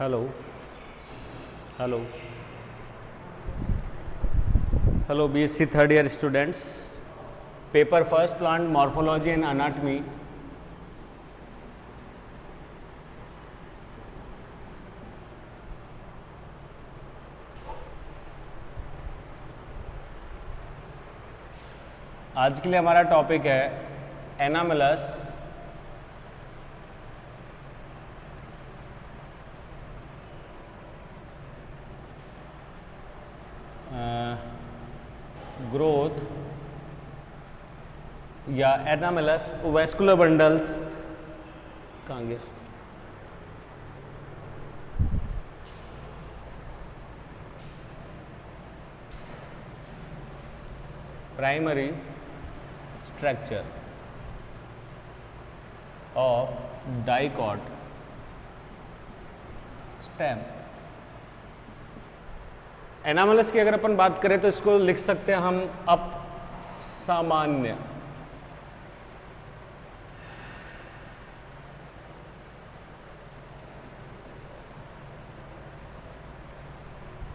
Hello hello hello BSc third year students, paper first plant morphology and anatomy. आज के लिए हमारा topic है एनामेलस ग्रोथ या एनामेलस वैस्कुलर बंडल्स। कहाँ गया? Primary structure of dicot stem. Anomalous की अगर अपन बात करें तो इसको लिख सकते हैं हम अपसामान्य।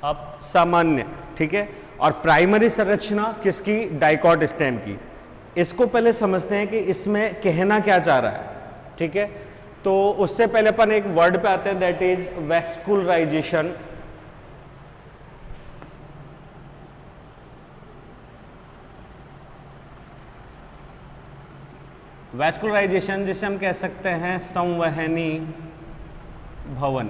अपसामान्य, ठीक है। और प्राइमरी संरचना किसकी? डाइकॉट स्टेम की। इसको पहले समझते हैं कि इसमें कहना क्या चाह रहा है, ठीक है। तो उससे पहले अपन एक वर्ड पे आते हैं, दैट इज वैस्कुलराइजेशन। वैस्कुलराइजेशन जिसे हम कह सकते हैं संवहनी भवन,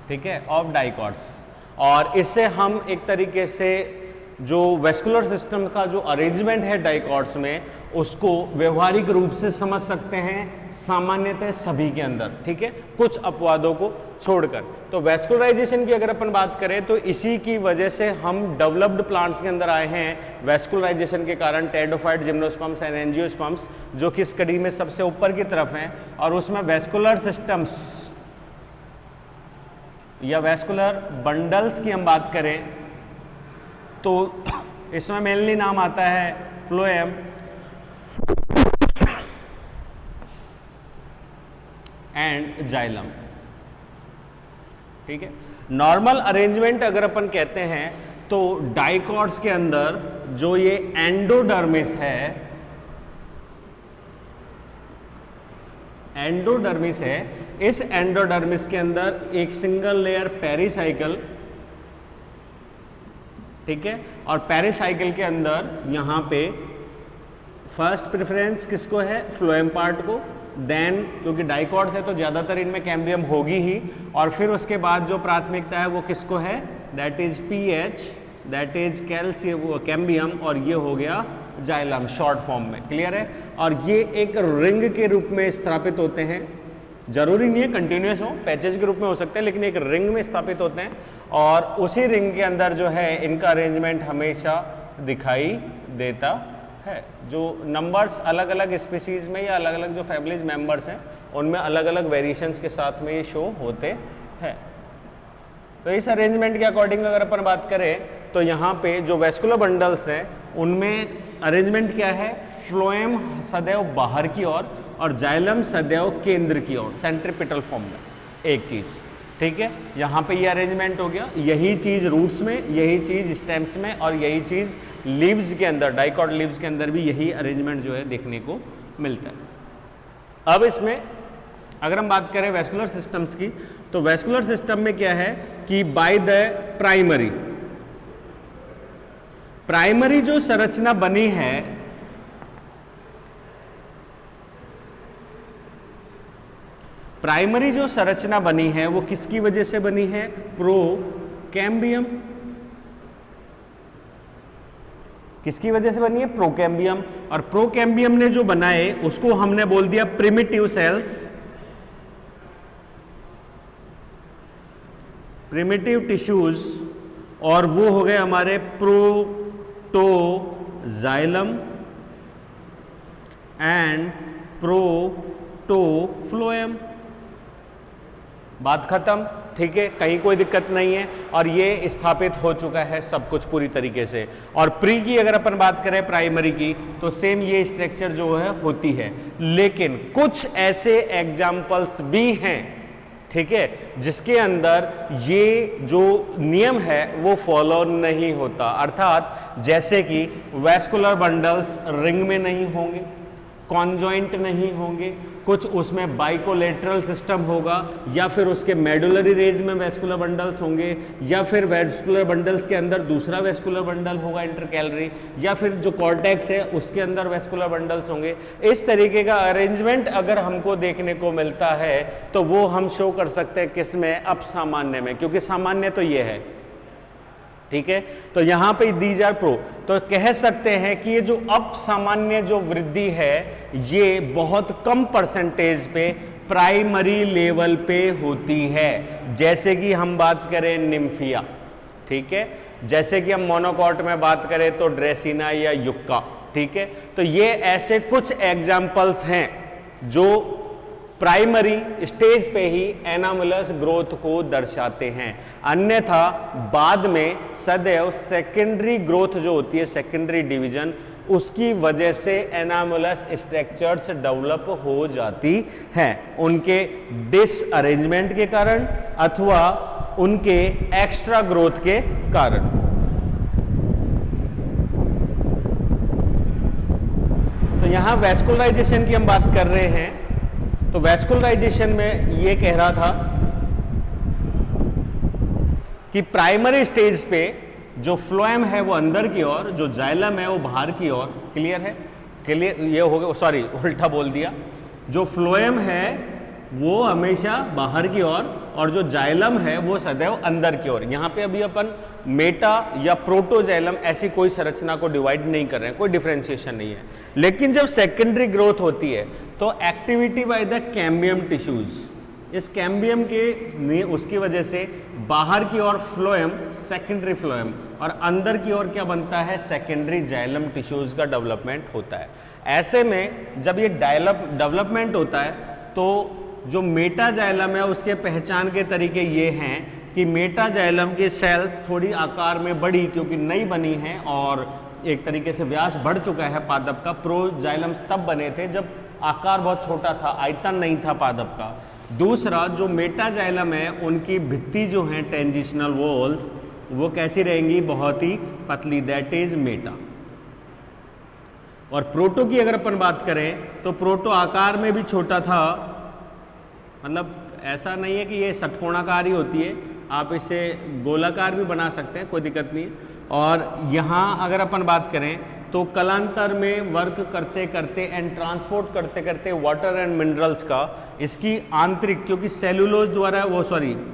ठीक है, ऑफ डाइकॉट्स। और इससे हम एक तरीके से जो वैस्कुलर सिस्टम का जो अरेंजमेंट है डाइकॉट्स में, उसको व्यवहारिक रूप से समझ सकते हैं सामान्यतः सभी के अंदर, ठीक है, कुछ अपवादों को छोड़कर। तो वैस्कुलराइजेशन की अगर अपन बात करें तो इसी की वजह से हम डेवलप्ड प्लांट्स के अंदर आए हैं। वैस्कुलराइजेशन के कारण टेरिडोफाइट, जिम्नोस्पर्म्स एंड एंजियोस्पर्म्स जो कि इस कड़ी में सबसे ऊपर की तरफ हैं, और उसमें वैस्कुलर सिस्टम्स या वैस्कुलर बंडल्स की हम बात करें तो इसमें मेनली नाम आता है फ्लोएम, एंड जाइलम, ठीक है। नॉर्मल अरेंजमेंट अगर अपन कहते हैं तो डाइकॉट्स के अंदर जो ये एंडोडर्मिस है, एंडोडर्मिस है, इस एंडोडर्मिस के अंदर एक सिंगल लेयर पेरिसाइकिल, ठीक है। और पेरिसाइकिल के अंदर यहां पे फर्स्ट प्रेफरेंस किसको है? फ्लोएम पार्ट को। देन क्योंकि डाइकॉट्स है तो ज्यादातर इनमें कैम्बियम होगी ही, और फिर उसके बाद जो प्राथमिकता है वो किसको है? That is pH, that is calcium cambium, और ये हो गया जाइलम शॉर्ट फॉर्म में। क्लियर है? और ये एक रिंग के रूप में स्थापित होते हैं, जरूरी नहीं है कंटिन्यूस हो, पैचेज के रूप में हो सकते हैं, लेकिन एक रिंग में स्थापित होते हैं। और उसी रिंग के अंदर जो है इनका अरेंजमेंट हमेशा दिखाई देता है। जो नंबर्स अलग अलग स्पीसीज में या अलग अलग जो फैमिलीज मेंबर्स हैं उनमें अलग अलग वेरिएशंस के साथ में ये शो होते हैं। तो इस अरेंजमेंट के अकॉर्डिंग अगर अपन बात करें तो यहाँ पे जो वैस्कुलर बंडल्स हैं उनमें अरेंजमेंट क्या है? फ्लोएम सदैव बाहर की ओर और जाइलम सदैव केंद्र की ओर, सेंट्रीपिटल फॉर्म में एक चीज, ठीक है। यहाँ पे ये अरेंजमेंट हो गया। यही चीज रूट्स में, यही चीज स्टेम्स में, और यही चीज लीव्स के अंदर, डाइकॉट लीव्स के अंदर भी यही अरेंजमेंट जो है देखने को मिलता है। अब इसमें अगर हम बात करें वैस्कुलर सिस्टम्स की, तो वैस्कुलर सिस्टम में क्या है कि बाय द प्राइमरी जो संरचना बनी है, प्राइमरी जो संरचना बनी है वो किसकी वजह से बनी है? प्रोकैम्बियम। किसकी वजह से बनी है? प्रोकैम्बियम। और प्रोकैम्बियम ने जो बनाए उसको हमने बोल दिया प्रिमिटिव सेल्स, प्रिमिटिव टिश्यूज, और वो हो गए हमारे प्रोटोजाइलम एंड प्रोटोफ्लोएम। बात खत्म, ठीक है, कहीं कोई दिक्कत नहीं है। और ये स्थापित हो चुका है सब कुछ पूरी तरीके से। और प्री की अगर अपन बात करें प्राइमरी की, तो सेम ये स्ट्रक्चर जो है होती है, लेकिन कुछ ऐसे एग्जाम्पल्स भी हैं, ठीक है, जिसके अंदर ये जो नियम है वो फॉलो नहीं होता, अर्थात जैसे कि वैस्कुलर बंडल्स रिंग में नहीं होंगे, कॉन्जॉइंट नहीं होंगे, कुछ उसमें बाइकोलेटरल सिस्टम होगा, या फिर उसके मेडुलरी रेंज में वैस्कुलर बंडल्स होंगे, या फिर वैस्कुलर बंडल्स के अंदर दूसरा वैस्कुलर बंडल होगा इंटरकैलरी, या फिर जो कॉर्टेक्स है उसके अंदर वैस्कुलर बंडल्स होंगे। इस तरीके का अरेंजमेंट अगर हमको देखने को मिलता है तो वो हम शो कर सकते हैं किसमें, अपसामान्य में, क्योंकि सामान्य तो ये है, ठीक है। तो यहां पे दीज आर प्रो, तो कह सकते हैं कि ये जो अपसामान्य जो वृद्धि है ये बहुत कम परसेंटेज पे प्राइमरी लेवल पे होती है, जैसे कि हम बात करें निम्फिया, ठीक है, जैसे कि हम मोनोकॉट में बात करें तो ड्रेसिना या युक्का, ठीक है। तो ये ऐसे कुछ एग्जाम्पल्स हैं जो प्राइमरी स्टेज पे ही एनामुलस ग्रोथ को दर्शाते हैं, अन्यथा बाद में सदैव सेकेंडरी ग्रोथ जो होती है, सेकेंडरी डिवीजन, उसकी वजह से एनामुलस स्ट्रक्चर्स डेवलप हो जाती हैं, उनके डिसअरेंजमेंट के कारण अथवा उनके एक्स्ट्रा ग्रोथ के कारण। तो यहां वैस्कुलराइजेशन की हम बात कर रहे हैं, तो वैस्कुलराइजेशन में ये कह रहा था कि प्राइमरी स्टेज पे जो फ्लोएम है वो अंदर की ओर, जो जाइलम है वो बाहर की ओर, क्लियर है, क्लियर, ये हो गया, सॉरी उल्टा बोल दिया, जो फ्लोएम है वो हमेशा बाहर की ओर और जो जाइलम है वो सदैव अंदर की ओर। यहाँ पे अभी अपन मेटा या प्रोटोजाइलम ऐसी कोई संरचना को डिवाइड नहीं कर रहे हैं, कोई डिफरेंशिएशन नहीं है। लेकिन जब सेकेंडरी ग्रोथ होती है तो activity by the cambium tissues, इस कैम्बियम के उसकी वजह से बाहर की ओर फ्लोएम, सेकेंडरी फ्लोएम, और अंदर की ओर क्या बनता है, सेकेंडरी जाइलम टिश्यूज का डेवलपमेंट होता है। ऐसे में जब ये डेवलपमेंट होता है तो जो मेटाजाइलम है उसके पहचान के तरीके ये हैं कि मेटाजाइलम की सेल्स थोड़ी आकार में बड़ी क्योंकि नई बनी हैं और एक तरीके से व्यास बढ़ चुका है पादप का। प्रोजाइलम तब बने थे जब आकार बहुत छोटा था, आयतन नहीं था पादप का। दूसरा जो मेटाजाइलम है उनकी भित्ति जो है टेंजिशनल वॉल्स वो कैसी रहेंगी, बहुत ही पतली, दैट इज मेटा। और प्रोटो की अगर अपन बात करें तो प्रोटो आकार में भी छोटा था, मतलब ऐसा नहीं है कि ये षटकोणाकार ही होती है, आप इसे गोलाकार भी बना सकते हैं, कोई दिक्कत नहीं है। और यहाँ अगर अपन बात करें तो कलांतर में वर्क करते करते एंड ट्रांसपोर्ट करते करते वाटर एंड मिनरल्स का इसकी आंतरिक, क्योंकि सेलुलोज द्वारा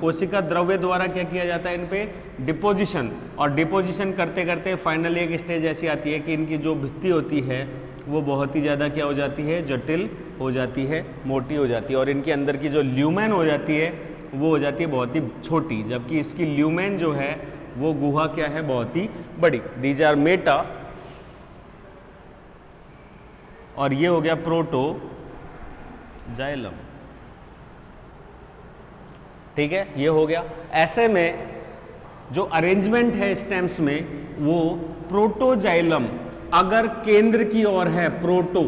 कोशिका द्रव्य द्वारा क्या किया जाता है, इन पे डिपोजिशन, और डिपोजिशन करते करते फाइनली एक स्टेज ऐसी आती है कि इनकी जो भित्ति होती है वो बहुत ही ज़्यादा क्या हो जाती है, जटिल हो जाती है, मोटी हो जाती है, और इनके अंदर की जो ल्यूमेन हो जाती है वो हो जाती है बहुत ही छोटी, जबकि इसकी ल्यूमेन जो है वो गुहा क्या है, बहुत ही बड़ी। दीज आर मेटा, और ये हो गया प्रोटोजाइलम, ठीक है, ये हो गया। ऐसे में जो अरेंजमेंट है स्टेम्स में वो प्रोटोजाइलम अगर केंद्र की ओर है प्रोटो,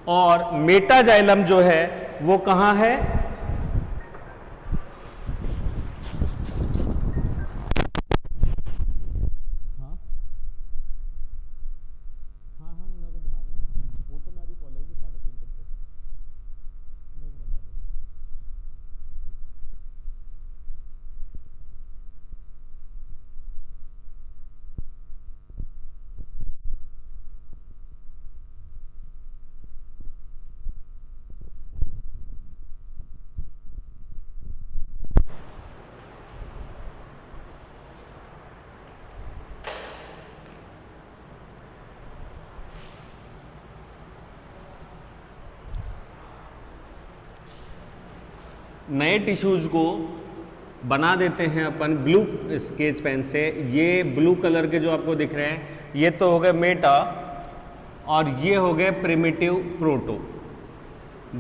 और मेटाजाइलम जो है वो कहां है, नए टिश्यूज को बना देते हैं अपन ब्लू स्केच पेन से। ये ब्लू कलर के जो आपको दिख रहे हैं ये तो हो गए मेटा, और ये हो गए primitive proto.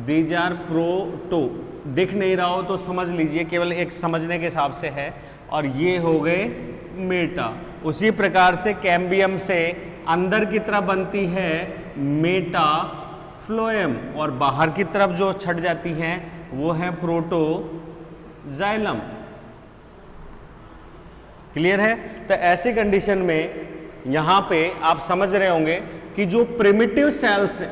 These are proto, दिख नहीं रहा हो तो समझ लीजिए, केवल एक समझने के हिसाब से है। और ये हो गए मेटा। उसी प्रकार से कैम्बियम से अंदर की तरफ बनती है मेटा फ्लोएम, और बाहर की तरफ जो छट जाती हैं वो है प्रोटो जाइलम। क्लियर है? तो ऐसी कंडीशन में यहां पे आप समझ रहे होंगे कि जो प्रिमिटिव सेल्स है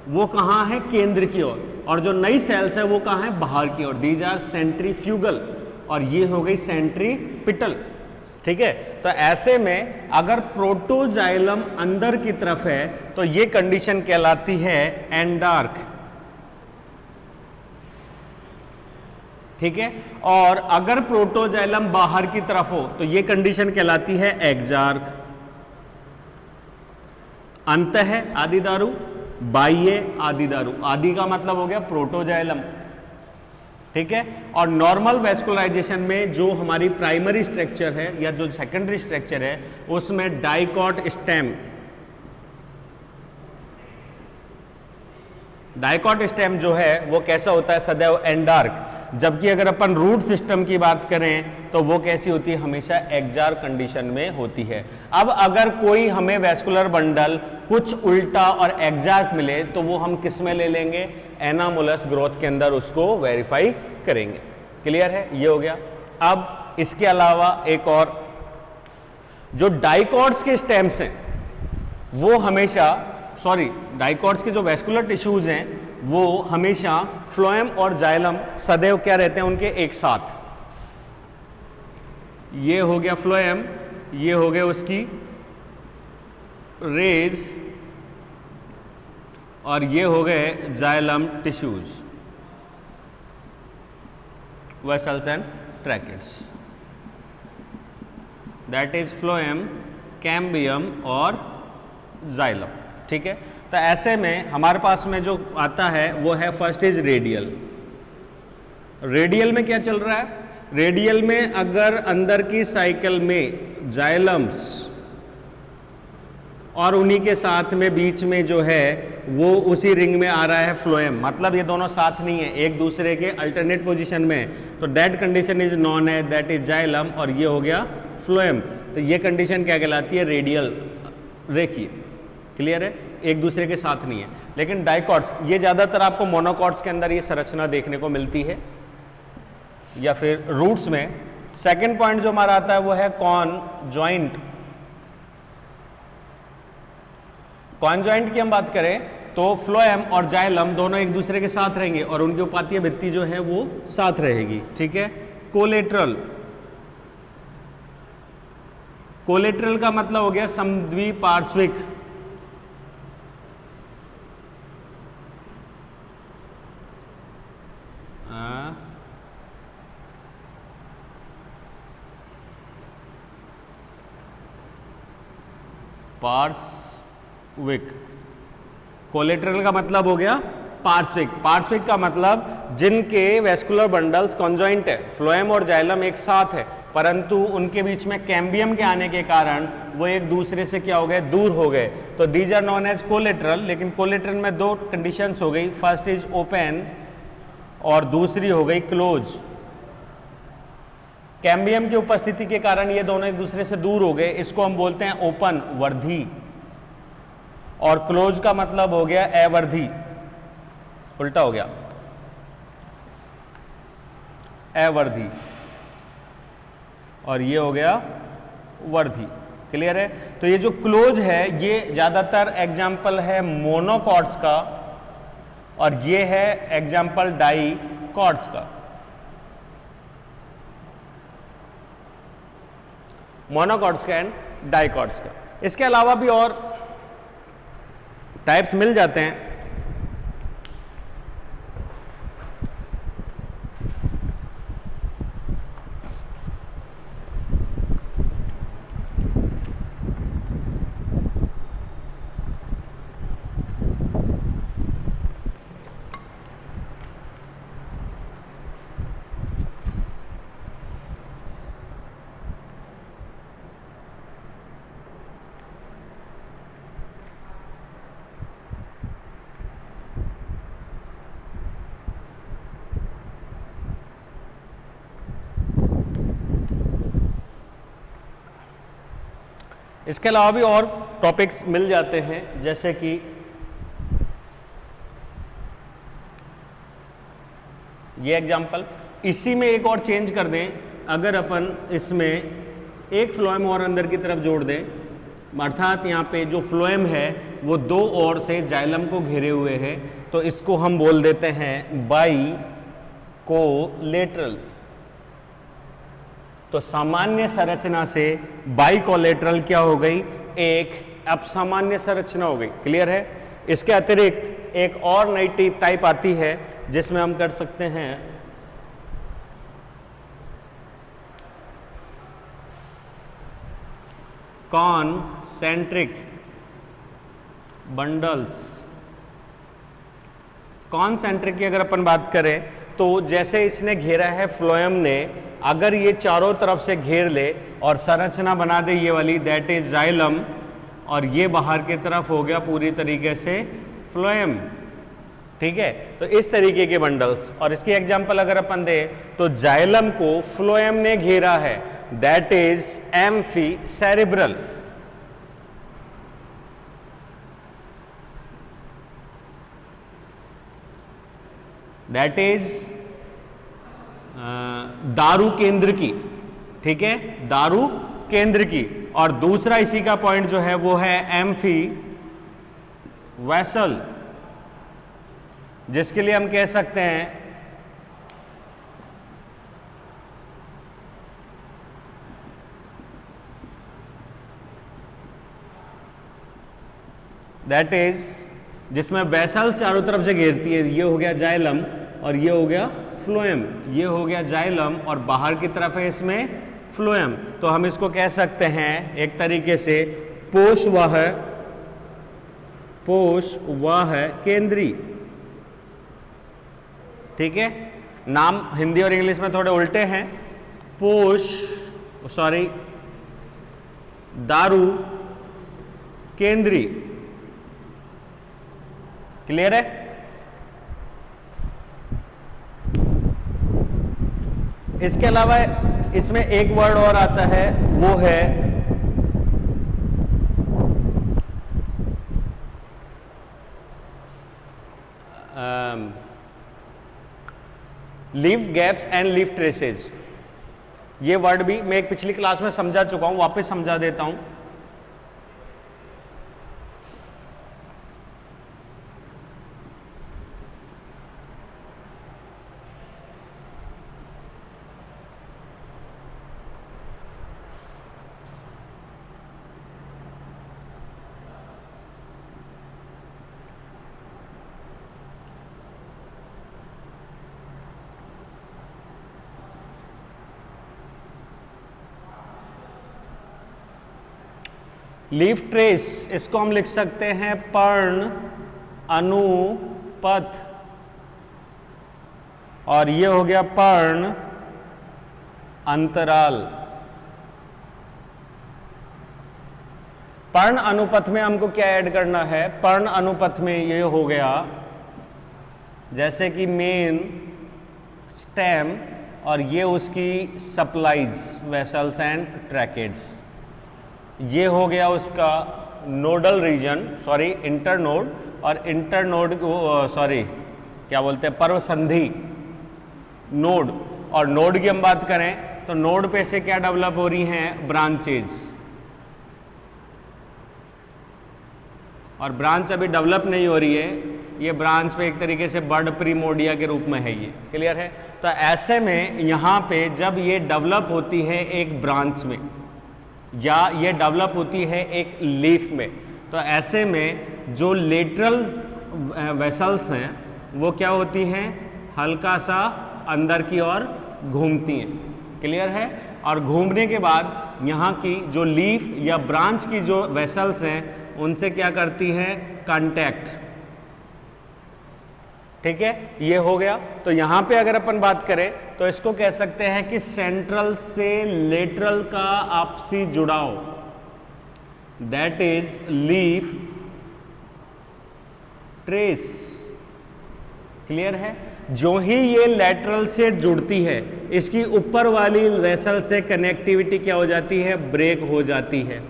वो कहां है? केंद्र की ओर, और जो नई सेल्स है वो कहां है? बाहर की ओर। दीज आर सेंट्रीफ्यूगल, और ये हो गई सेंट्रीपिटल। ठीक है? तो ऐसे में अगर प्रोटोजाइलम अंदर की तरफ है तो ये कंडीशन कहलाती है एंडार्क। ठीक है? और अगर प्रोटोजाइलम बाहर की तरफ हो तो ये कंडीशन कहलाती है एक्जार्क। अंत है आदि दारू, बाह्य आदि दारू। आदि का मतलब हो गया प्रोटोजाइलम। ठीक है? और नॉर्मल वेस्कुलराइजेशन में जो हमारी प्राइमरी स्ट्रक्चर है या जो सेकेंडरी स्ट्रक्चर है उसमें डाइकॉट स्टेम, डाइकॉट स्टेम जो है वो कैसा होता है? सदैव एंडार्क। जबकि अगर अपन रूट सिस्टम की बात करें तो वो कैसी होती है? हमेशा एक्जार्क कंडीशन में होती है। अब अगर कोई हमें वेस्कुलर बंडल कुछ उल्टा और एक्जार्क मिले तो वो हम किस में ले लेंगे? एनामोलस ग्रोथ के अंदर उसको वेरीफाई करेंगे। क्लियर है? ये हो गया। अब इसके अलावा एक और, जो डाइकॉट्स के स्टेम्स हैं वो हमेशा, डाइकॉट्स के जो वेस्कुलर टिश्यूज हैं वो हमेशा फ्लोएम और जाइलम सदैव क्या रहते हैं? उनके एक साथ। ये हो गया फ्लोएम, ये हो गया उसकी रेज, और ये हो गए xylem tissues, vessels and tracheids. That is phloem, cambium और जाइलम। ठीक है? तो ऐसे में हमारे पास में जो आता है वो है फर्स्ट इज रेडियल। रेडियल में क्या चल रहा है? रेडियल में अगर अंदर की साइकिल में जाइलम्स और उन्हीं के साथ में बीच में जो है वो उसी रिंग में आ रहा है फ्लोएम, मतलब ये दोनों साथ नहीं है, एक दूसरे के अल्टरनेट पोजीशन में, तो दैट कंडीशन इज नॉन है, दैट इज जाइलम, और ये हो गया फ्लोएम। तो ये कंडीशन क्या कहलाती है? रेडियल, रेखीय। क्लियर है? एक दूसरे के साथ नहीं है। लेकिन डाइकॉट्स, ये ज्यादातर आपको मोनोकॉट्स के अंदर ये संरचना देखने को मिलती है, या फिर रूट्स में। सेकेंड पॉइंट जो हमारा आता है वो है कॉनजॉइंट। कॉनजॉइंट की हम बात करें तो फ्लोएम और जाइलम दोनों एक दूसरे के साथ रहेंगे और उनकी उपातीय भित्ति जो है वो साथ रहेगी। ठीक है? कोलेट्रल, कोलेट्रल का मतलब हो गया समद्विपार्श्विक। पार्श्विक, कोलेट्रल का मतलब हो गया पार्श्विक। पार्श्विक का मतलब जिनके वेस्कुलर बंडल्स कॉन्जॉइंट है, फ्लोएम और जाइलम एक साथ है, परंतु उनके बीच में कैम्बियम के आने के कारण वो एक दूसरे से क्या हो गए? दूर हो गए। तो these are known as collateral. लेकिन कोलेट्रल में दो कंडीशंस हो गई, फर्स्ट इज ओपन और दूसरी हो गई क्लोज। कैम्बियम की उपस्थिति के कारण ये दोनों एक दूसरे से दूर हो गए, इसको हम बोलते हैं ओपन वर्धी, और क्लोज का मतलब हो गया अवर्धी, उल्टा हो गया, अवर्धी, और ये हो गया वर्धी। क्लियर है? तो ये जो क्लोज है ये ज्यादातर एग्जाम्पल है मोनोकॉट्स का, और ये है एग्जाम्पल डाइकॉट्स का। मोनोकॉट्स का एंड डाइकॉट्स का। इसके अलावा भी और टाइप्स मिल जाते हैं। इसके अलावा भी और टॉपिक्स मिल जाते हैं, जैसे कि ये एग्जाम्पल, इसी में एक और चेंज कर दें, अगर अपन इसमें एक फ्लोएम और अंदर की तरफ जोड़ दें, अर्थात यहाँ पे जो फ्लोएम है वो दो ओर से जाइलम को घेरे हुए है, तो इसको हम बोल देते हैं बाई कोलेटरल। तो सामान्य संरचना से बाई कोलेटरल क्या हो गई, एक अपसामान्य संरचना हो गई। क्लियर है। इसके अतिरिक्त एक और नई टाइप आती है जिसमें हम कर सकते हैं कॉन्सेंट्रिक बंडल्स। कॉन्सेंट्रिक की अगर अपन बात करें तो जैसे इसने घेरा है फ्लोएम ने, अगर ये चारों तरफ से घेर ले और संरचना बना दे ये वाली, दैट इज जाइलम, और ये बाहर की तरफ हो गया पूरी तरीके से फ्लोएम। ठीक है, तो इस तरीके के बंडल्स। और इसकी एग्जांपल अगर अपन दे तो जाइलम को फ्लोएम ने घेरा है, that is amphi cerebral. That is दारू केंद्र की। ठीक है, दारू केंद्र की। और दूसरा इसी का पॉइंट जो है वो है एम्फी वेसल, जिसके लिए हम कह सकते हैं दैट इज, जिसमें वेसल चारों तरफ से घेरती है। ये हो गया जाइलम और ये हो गया फ्लोएम। ये हो गया जाइलम और बाहर की तरफ है इसमें फ्लोएम। तो हम इसको कह सकते हैं एक तरीके से पोषवाह केंद्री। ठीक है, नाम हिंदी और इंग्लिश में थोड़े उल्टे हैं। दारू केंद्री। क्लियर है। इसके अलावा इसमें एक वर्ड और आता है, वो है leaf gaps and leaf traces. ये वर्ड भी मैं एक पिछली क्लास में समझा चुका हूं, वापस समझा देता हूं। लीफ ट्रेस, इसको हम लिख सकते हैं पर्ण अनुपथ, और ये हो गया पर्ण अंतराल। पर्ण अनुपथ में हमको क्या ऐड करना है, पर्ण अनुपथ में ये हो गया जैसे कि मेन स्टेम और ये उसकी सप्लाईज वेसल्स एंड ट्रैकेट्स। ये हो गया उसका नोडल रीजन, इंटरनोड, और इंटरनोड क्या बोलते हैं, पर्व संधि नोड। और नोड की हम बात करें तो नोड पे से क्या डेवलप हो रही हैं, ब्रांचेज। और ब्रांच अभी डेवलप नहीं हो रही है, ये ब्रांच पे एक तरीके से बर्ड प्रीमोडिया के रूप में है ये। क्लियर है। तो ऐसे में यहाँ पे जब ये डेवलप होती है एक ब्रांच में या ये डेवलप होती है एक लीफ में, तो ऐसे में जो लेटरल वेसल्स हैं वो क्या होती हैं, हल्का सा अंदर की ओर घूमती हैं। क्लियर है। और घूमने के बाद यहाँ की जो लीफ या ब्रांच की जो वेसल्स हैं उनसे क्या करती हैं, कांटेक्ट। ठीक है, ये हो गया। तो यहां पे अगर अपन बात करें तो इसको कह सकते हैं कि सेंट्रल से लेटरल का आपसी जुड़ाव, that is leaf trace. Clear है। जो ही ये लेटरल से जुड़ती है, इसकी ऊपर वाली वेसल से कनेक्टिविटी क्या हो जाती है, ब्रेक हो जाती है।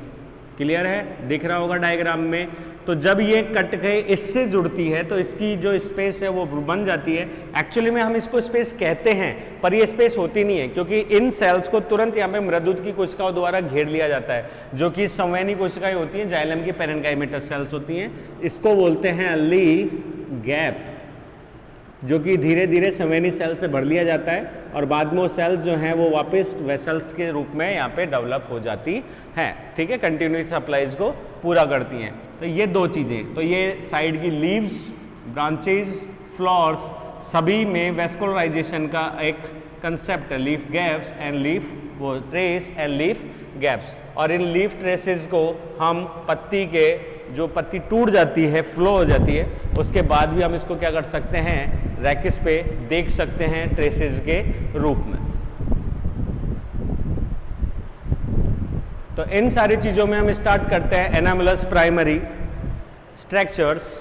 क्लियर है, दिख रहा होगा डायग्राम में। तो जब ये कट के इससे जुड़ती है तो इसकी जो स्पेस है वो बन जाती है। एक्चुअली में हम इसको स्पेस कहते हैं पर ये स्पेस होती नहीं है, क्योंकि इन सेल्स को तुरंत यहाँ पे मृदुत की कोशिकाओं द्वारा घेर लिया जाता है, जो कि संवहनी कोशिकाएं होती हैं, जाइलम की पेरेन्काइमेटस सेल्स होती हैं। इसको बोलते हैं लीफ गैप, जो कि धीरे धीरे संवहनी सेल से भर लिया जाता है और बाद में वो सेल्स जो हैं वो वापस वेसल्स के रूप में यहाँ पे डेवलप हो जाती हैं। ठीक है, कंटिन्यूस सप्लाईज को पूरा करती हैं। तो ये दो चीज़ें, तो ये साइड की लीव्स, ब्रांचेज, फ्लावर्स, सभी में वेस्कुलराइजेशन का एक कंसेप्ट है, लीफ गैप्स एंड लीफ वो ट्रेस एंड लीफ गैप्स। और इन लीफ ट्रेसेस को हम पत्ती के, जो पत्ती टूट जाती है, फ्लो हो जाती है, उसके बाद भी हम इसको क्या कर सकते हैं, रैकिस पे देख सकते हैं ट्रेसेस के रूप में। तो इन सारी चीज़ों में हम स्टार्ट करते हैं एनामुलस प्राइमरी स्ट्रक्चर्स,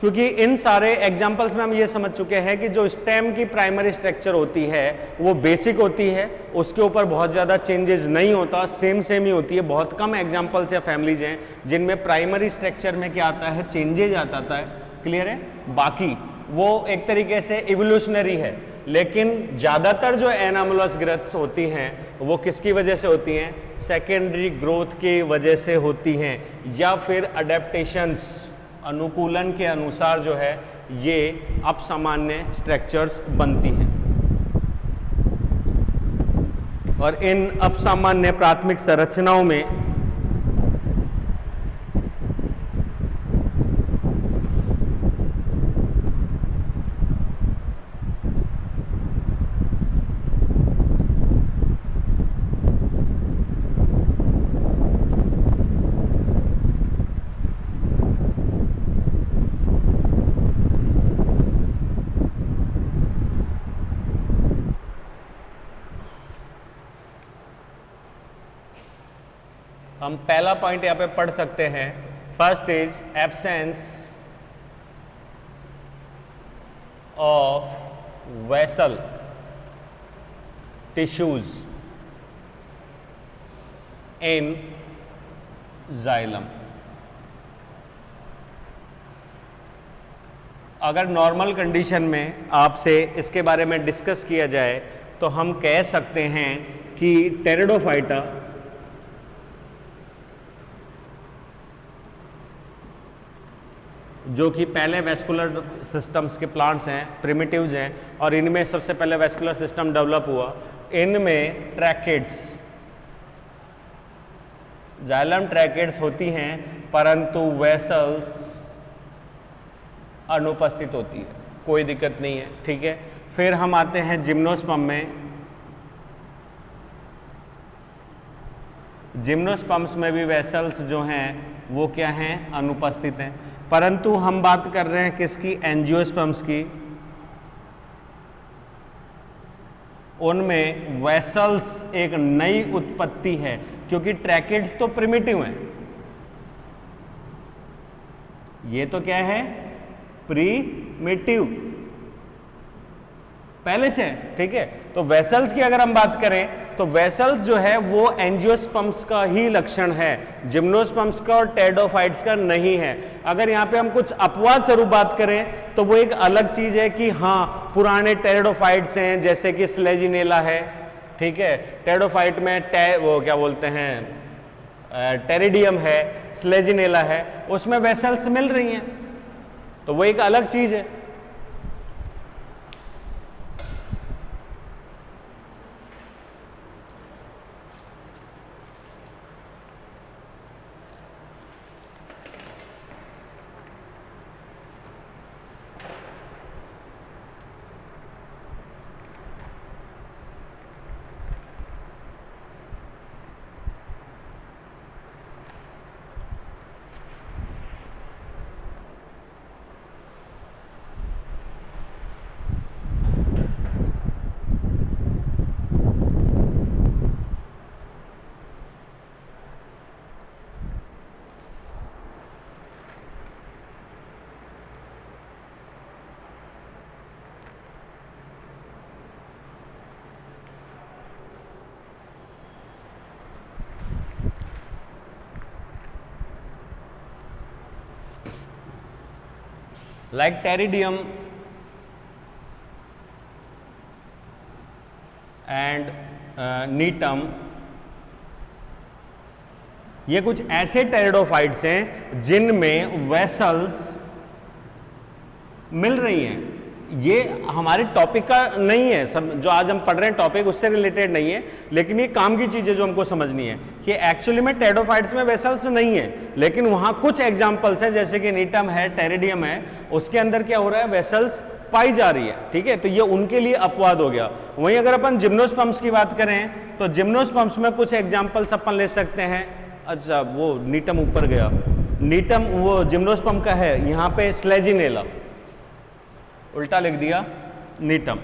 क्योंकि इन सारे एग्जाम्पल्स में हम ये समझ चुके हैं कि जो स्टेम की प्राइमरी स्ट्रक्चर होती है वो बेसिक होती है, उसके ऊपर बहुत ज़्यादा चेंजेस नहीं होता, सेम ही होती है। बहुत कम एग्जाम्पल्स या फैमिलीज हैं जिनमें प्राइमरी स्ट्रक्चर में क्या आता है, चेंजेज आता है। क्लियर है? बाकी वो एक तरीके से इवोल्यूशनरी है, लेकिन ज़्यादातर जो एनामुलस ग्रोथ्स होती हैं वो किसकी वजह से होती हैं, सेकेंडरी ग्रोथ की वजह से होती हैं, या फिर अडेप्टेशंस, अनुकूलन के अनुसार जो है ये अपसामान्य स्ट्रक्चर्स बनती हैं। और इन अपसामान्य प्राथमिक संरचनाओं में हम पहला पॉइंट यहाँ पे पढ़ सकते हैं। First is absence of vessel tissues in xylem. अगर नॉर्मल कंडीशन में आपसे इसके बारे में डिस्कस किया जाए तो हम कह सकते हैं कि टेरिडोफाइटा जो कि पहले वेस्कुलर सिस्टम्स के प्लांट्स हैं, प्रिमिटिव्स हैं, और इनमें सबसे पहले वेस्कुलर सिस्टम डेवलप हुआ। इनमें ट्रैकेड्स, जाइलम ट्रैकेड्स होती हैं परंतु वेसल्स अनुपस्थित होती है, कोई दिक्कत नहीं है। ठीक है, फिर हम आते हैं जिम्नोस्पर्म में। जिम्नोस्पर्म्स में भी वेसल्स जो हैं वो क्या हैं, अनुपस्थित हैं, परंतु हम बात कर रहे हैं किसकी, एंजियोस्पर्म्स की। उनमें वेसल्स एक नई उत्पत्ति है, क्योंकि ट्रैकेड्स तो प्रिमिटिव हैं, ये तो क्या है, प्रीमिटिव, पहले से है। ठीक है, तो वेसल्स की अगर हम बात करें तो वेसल्स जो है वो एंजियोस्पर्म्स का ही लक्षण है, जिम्नोस्पर्म्स का और टेरिडोफाइट्स का नहीं है। अगर यहाँ पे हम कुछ अपवाद स्वरूप बात करें तो वो एक अलग चीज है कि हाँ, पुराने टेरिडोफाइट्स हैं जैसे कि स्लेजिनेला है। ठीक है, टेरिडोफाइट में वो क्या बोलते हैं, टेरिडियम है, स्लेजिनेला है, उसमें वेसल्स मिल रही हैं, तो वो एक अलग चीज है। like pteridinium and नीटम। ये कुछ ऐसे टेरिडोफाइट्स हैं जिनमें वेसल्स मिल रही हैं। ये हमारे टॉपिक का नहीं है, सब जो आज हम पढ़ रहे हैं टॉपिक उससे रिलेटेड नहीं है, लेकिन ये काम की चीज़ है जो हमको समझनी है कि एक्चुअली में टेरिडोफाइट्स में वेसल्स नहीं है, लेकिन वहाँ कुछ एग्जांपल्स हैं जैसे कि नीटम है, टेरिडियम है, उसके अंदर क्या हो रहा है, वेसल्स पाई जा रही है। ठीक है, तो ये उनके लिए अपवाद हो गया। वहीं अगर अपन जिम्नोस्पर्म्स की बात करें तो जिम्नोस्पर्म्स में कुछ एग्जाम्पल्स अपन ले सकते हैं। अच्छा, वो नीटम ऊपर गया, नीटम वो जिम्नोस्पर्म का है, यहाँ पे स्लेजिनेला, उल्टा लिख दिया, नीटम,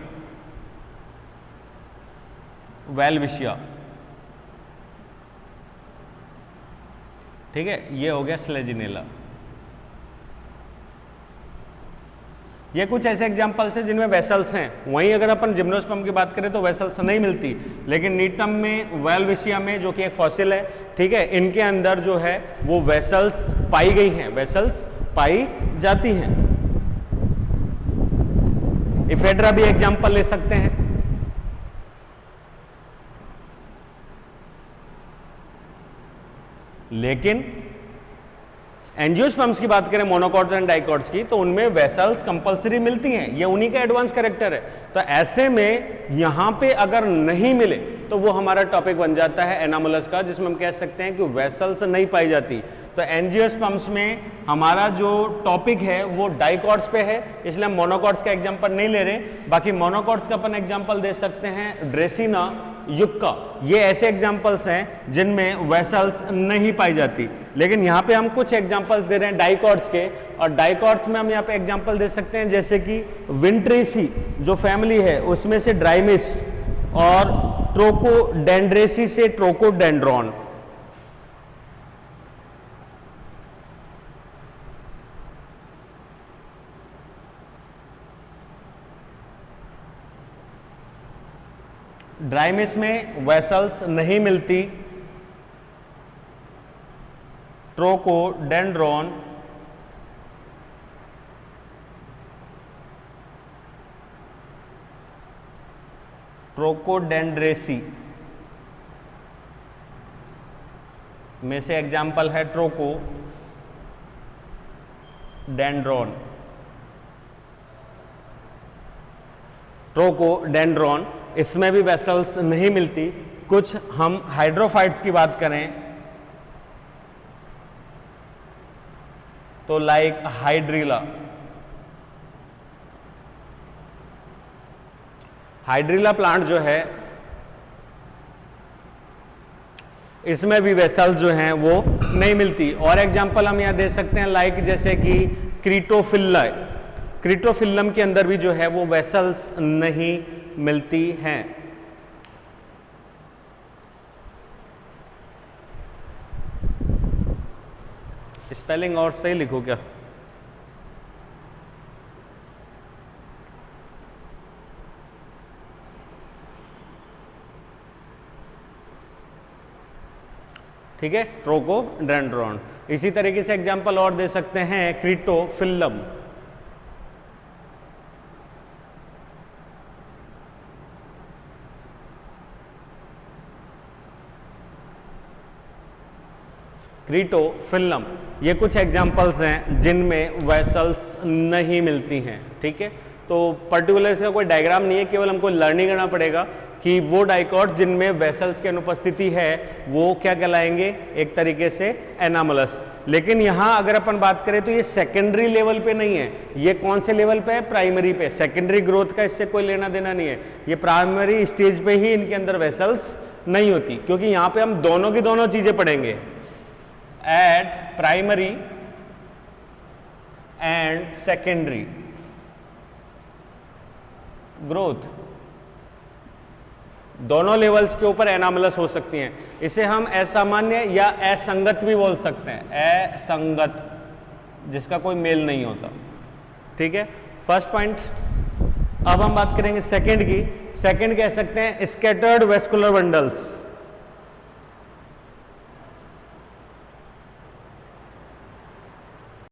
वेलविशिया। ठीक है, ये हो गया स्लेजिनेला। ये कुछ ऐसे एग्जांपल्स हैं जिनमें वेसल्स हैं। वहीं अगर अपन जिम्नोस्पर्म की बात करें तो वेसल्स नहीं मिलती, लेकिन नीटम में, वेलविशिया में जो कि एक फॉसिल है, ठीक है, इनके अंदर जो है वो वेसल्स पाई गई हैं, वेसल्स पाई जाती हैं। इफेड्रा भी एग्जांपल ले सकते हैं। लेकिन एंजियोस्पर्म्स की बात करें, मोनोकॉट्स एंड डाइकॉट्स की, तो उनमें वेसल्स कंपलसरी मिलती हैं, ये उन्हीं का एडवांस कैरेक्टर है। तो ऐसे में यहां पे अगर नहीं मिले तो वो हमारा टॉपिक बन जाता है एनामोलस का, जिसमें हम कह सकते हैं कि वेसल्स नहीं पाई जाती। तो एंजियोस्पर्म्स में हमारा जो टॉपिक है वो डाइकॉट्स पे है, इसलिए हम मोनोकॉट्स का एग्जांपल नहीं ले रहे। बाकी मोनोकॉट्स का अपन एग्जांपल दे सकते हैं ड्रेसिना, युक्का, ये ऐसे एग्जांपल्स हैं जिनमें वेसल्स नहीं पाई जाती। लेकिन यहाँ पे हम कुछ एग्जांपल्स दे रहे हैं डाइकॉट्स के, और डाइकॉट्स में हम यहाँ पे एग्जांपल दे सकते हैं जैसे कि विंट्रेसी जो फैमिली है उसमें से ड्राइमिस, और ट्रोकोडेंड्रेसी से ट्रोकोडेंड्रॉन। ड्राइमिस में वेसल्स नहीं मिलती, ट्रोकोडेंड्रॉन, ट्रोकोडेंड्रेसी में से एग्जाम्पल है ट्रोकोडेंड्रॉन। ट्रोकोडेंड्रॉन इसमें भी वेसल्स नहीं मिलती। कुछ हम हाइड्रोफाइट्स की बात करें तो लाइक हाइड्रिला, हाइड्रिला प्लांट जो है इसमें भी वेसल्स जो हैं वो नहीं मिलती। और एग्जांपल हम यहां दे सकते हैं लाइक जैसे कि क्रीटोफिल्ला, क्रीटोफिल्लम के अंदर भी जो है वो वेसल्स नहीं मिलती हैं। स्पेलिंग और सही लिखो क्या? ठीक है, ट्रोकोडेंड्रॉन। इसी तरीके से एग्जांपल और दे सकते हैं क्रीटोफिल्लम, क्रीटोफिल्लम, ये कुछ एग्जांपल्स हैं जिनमें वेसल्स नहीं मिलती हैं। ठीक है, तो पर्टिकुलर इसका कोई डायग्राम नहीं है, केवल हमको लर्निंग करना पड़ेगा कि वो डाइकॉट जिनमें वेसल्स की अनुपस्थिति है वो क्या कहलाएंगे, एक तरीके से एनामोलस। लेकिन यहाँ अगर अपन बात करें तो ये सेकेंडरी लेवल पे नहीं है, ये कौन से लेवल पे है, प्राइमरी पे। सेकेंडरी ग्रोथ का इससे कोई लेना देना नहीं है, ये प्राइमरी स्टेज पे ही इनके अंदर वेसल्स नहीं होती, क्योंकि यहाँ पे हम दोनों की दोनों चीजें पढ़ेंगे, eight primary and secondary growth, दोनों लेवल्स के ऊपर एनामलस हो सकती हैं। इसे हम असामान्य या असंगत भी बोल सकते हैं, असंगत जिसका कोई मेल नहीं होता। ठीक है, फर्स्ट पॉइंट। अब हम बात करेंगे सेकंड की। सेकंड कह सकते हैं स्कैटर्ड वेस्कुलर बंडल्स।